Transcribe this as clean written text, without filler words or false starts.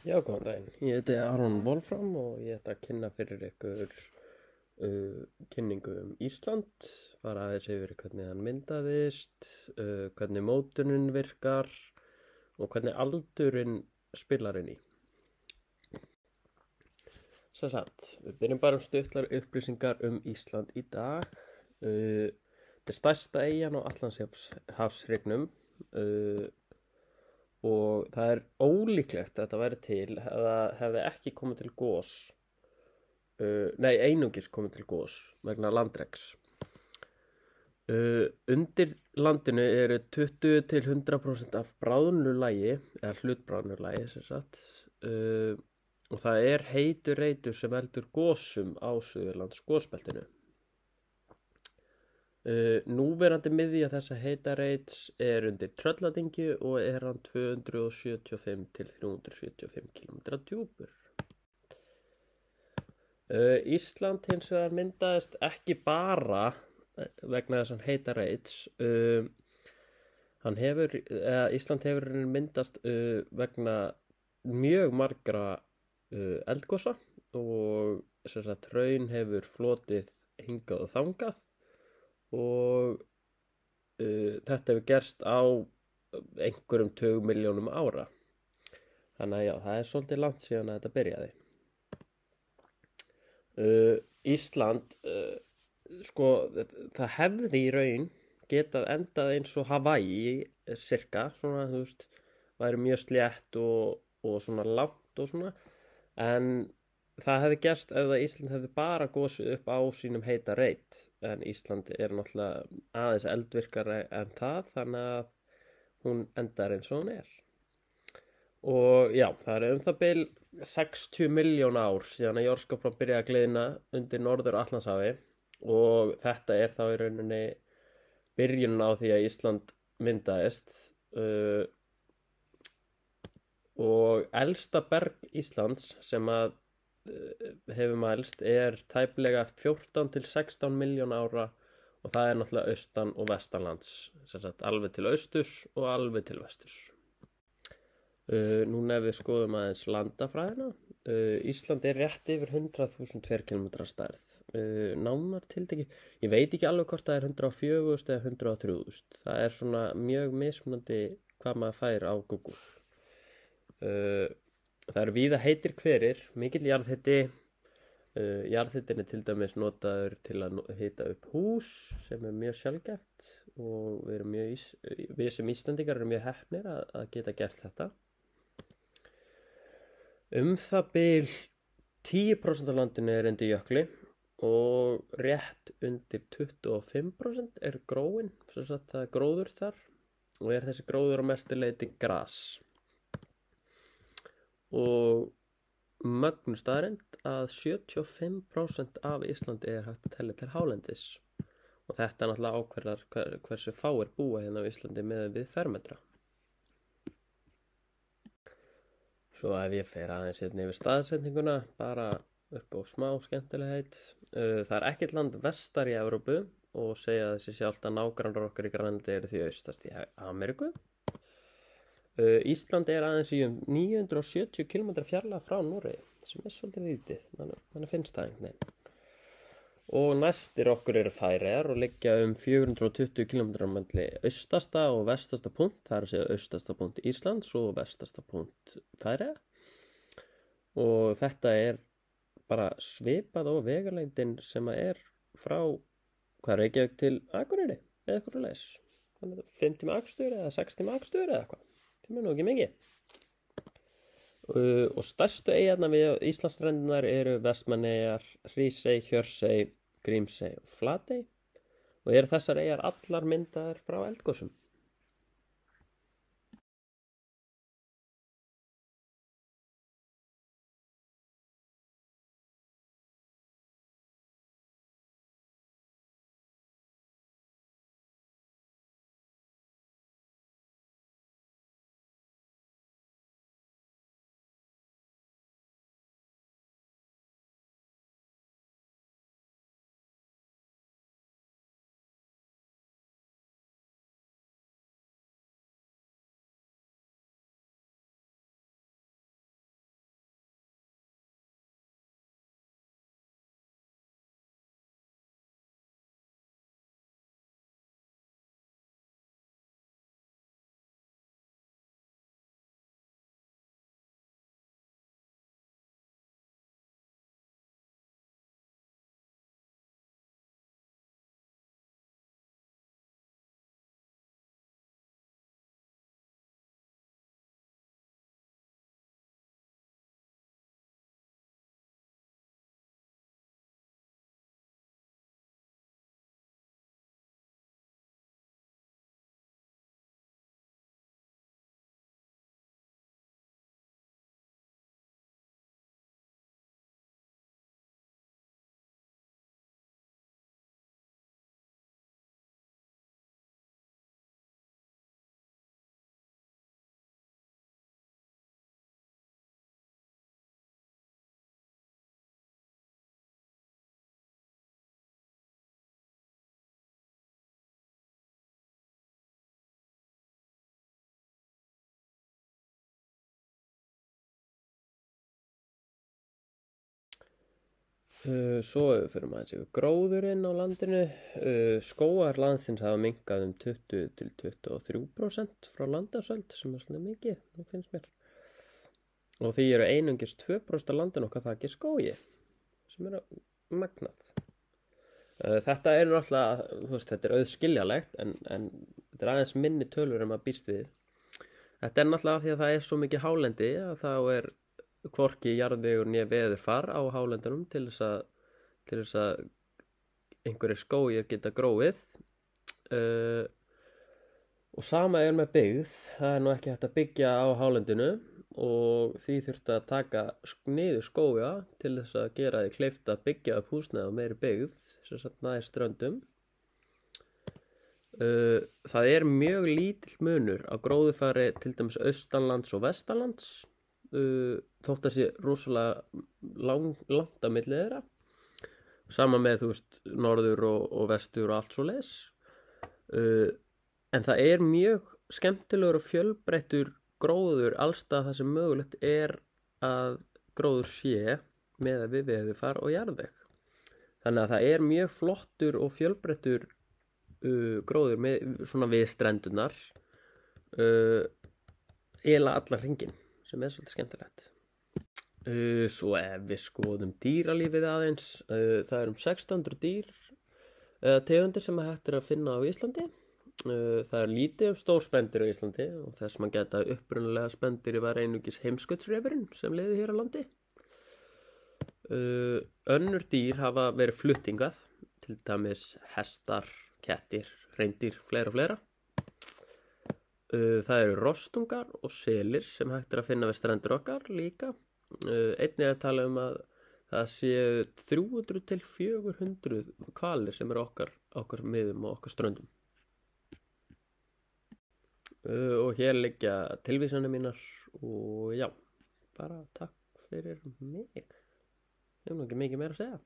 Já, góðan daginn. Ég heiti Aron Wolfram og ég ætla að kynna fyrir ykkur kynningu Ísland, fara aðeins yfir hvernig hann myndaðist, hvernig mótunin virkar og hvernig aldurinn spilar inn í. Sem sagt, við byrjum bara stuttlar upplýsingar Ísland í dag. Þetta er stærsta eyjan á Atlantshafshryggnum og það er ólíklegt að þetta væri til ef það hefði ekki komið til gos, einungis komið til gos vegna landregs. Undir landinu eru 20-100% af bráðnu lagi, eða hlutbráðnu lagi sem sagt, og það er heitur reitur sem veldur gosum á Suðurlands gosbeltinu. Núverandi miðja þessa heita reits er undir Trölladyngju og er hann 275-375 km djúpur. Ísland hins vegar myndaðist ekki bara vegna þess að heita reits. Ísland hefur myndast vegna mjög margra eldgosa og sem sagt hraun hefur flotið hingað og þangað. Og þetta hefur gerst á einhverjum tugmilljónum ára. Þannig að já, það er svolítið langt síðan að þetta byrjaði. Ísland, það hefði í raun getað endað eins og Hawaii, cirka, svona, þú veist, væri mjög slétt og svona langt og svona, en það hefði gerst ef Ísland hefði bara gosið upp á sínum heita reit, en Ísland er náttúrulega aðeins eldvirkara en það, þannig að hún endar eins og hún er. Og já, það er það bil 60 milljón ár síðan að jarðskorpan byrjaði að gliðna undir Norður Atlantshafi og þetta er þá í rauninni byrjunin á því að Ísland myndaðist. Og elsta berg Íslands sem að hefur mælst er tæplega 14-16 milljón ára og það er náttúrulega austan og vestanlands, sem sagt alveg til austurs og alveg til vesturs. Núna ef við skoðum aðeins landafræðina, Ísland er rétt yfir 100.000 ferkílómetra stærð. Nánar tiltekið, ég veit ekki alveg hvort það er 104.000 eða 103.000, það er svona mjög mismunandi hvað maður fær á Google. Það eru víða heitir hverir, mikill jarðhiti. Jarðhitin er til dæmis notaður til að hita upp hús sem er mjög sjaldgæft og við sem Íslendingar erum mjög heppnir að geta gert þetta. Það bil 10% af landinu er undir jökli og rétt undir 25% er gróin, sem sagt það er gróður þar og er þessi gróður á mestu leyti gras. Og mögnu staðreynd að 75% af Íslandi er hægt að telja til hálendis og þetta náttúrulega ákvarðar hversu fáir búa hérna á Íslandi með við fermetra. Svo ef ég fer aðeins hérna yfir staðsetninguna, bara upp á smá skemmtilegheit. Það er ekkert land vestar í Evrópu og segja þessi sjálft að nágrannar okkar í Grænlandi eru því austast í Ameríku. Ísland er aðeins í 970 km fjarlægð frá Noregi, sem er svolítið lítið, manni finnst það einhvern veginn. Og næstir okkur eru Færeyjar og liggja 420 km milli austasta og vestasta punkt, það er að segja austasta punkt Íslands og vestasta punkt Færeyja. Og þetta er bara svipað á vegalengdin sem er frá Reykjavík til Akureyri, eða eitthvað svoleiðis. 5 tíma akstur eða 6 tíma akstur eða eitthvað. Það er nú ekki mikið. Og stærstu eyjarnar við Íslandsstrendunar eru Vestmannaeyjar, Hrísey, Hjörsey, Grímsey og Flatey og eru þessar eyjar allar myndaðar frá eldgosum. Svo fyrir maður yfir gróðurinn á landinu. Skógar landsins hafa minnkað 20 til 23% frá landafsöld sem svolítið mikið, nú finnst mér. Og því eru einungis 2% af landinu okkar þakið skógi, sem magnað. Þetta náttúrulega, þetta auðskiljalegt, en þetta aðeins minni tölur maður býst við. Þetta náttúrulega því að það svo mikið hálendi að þá hvorki jarðvegur né veðurfar á hálendunum til þess að einhverjir skógir geta gróið. Og sama með byggð, það nú ekki hægt að byggja á hálendinu og því þurfti að taka niður skóga til þess að gera því kleift að byggja upp húsnæði og meiri byggð, sem sagt nær ströndum. Það mjög lítill munur á gróðurfari til dæmis austanlands og vestanlands, þótt að sé rosalega langt á milli þeirra. Sama með, norður og vestur og allt svoleiðis. En það mjög skemmtilegur og fjölbreyttur gróður allstað það sem mögulegt að gróður sé með við veðurfar og jarðveg. Þannig að það mjög flottur og fjölbreyttur gróður með svona við strendurnar eiginlega allan hringinn, sem svolítið skemmtilegt. Svo ef við skoðum dýralífið aðeins, það 1600 dýr eða tegundir sem hægt að finna á Íslandi. Það lítið stór spendýr á Íslandi og þess maður geta upprunalega spendýri var einungis heimskautsrefurinn sem lifði hér á landi. Önnur dýr hafa verið fluttingað, til dæmis hestar, kettir, hreindýr, fleira. Það rostungar og selir sem hægt að finna við strendur okkar líka. Einnig að tala að það séu 300 til 400 hvalir sem okkar miðum og okkar ströndum. Og hér liggja tilvísanir mínar og já, bara takk fyrir mig. Ég hef nú ekki mikið meira að segja.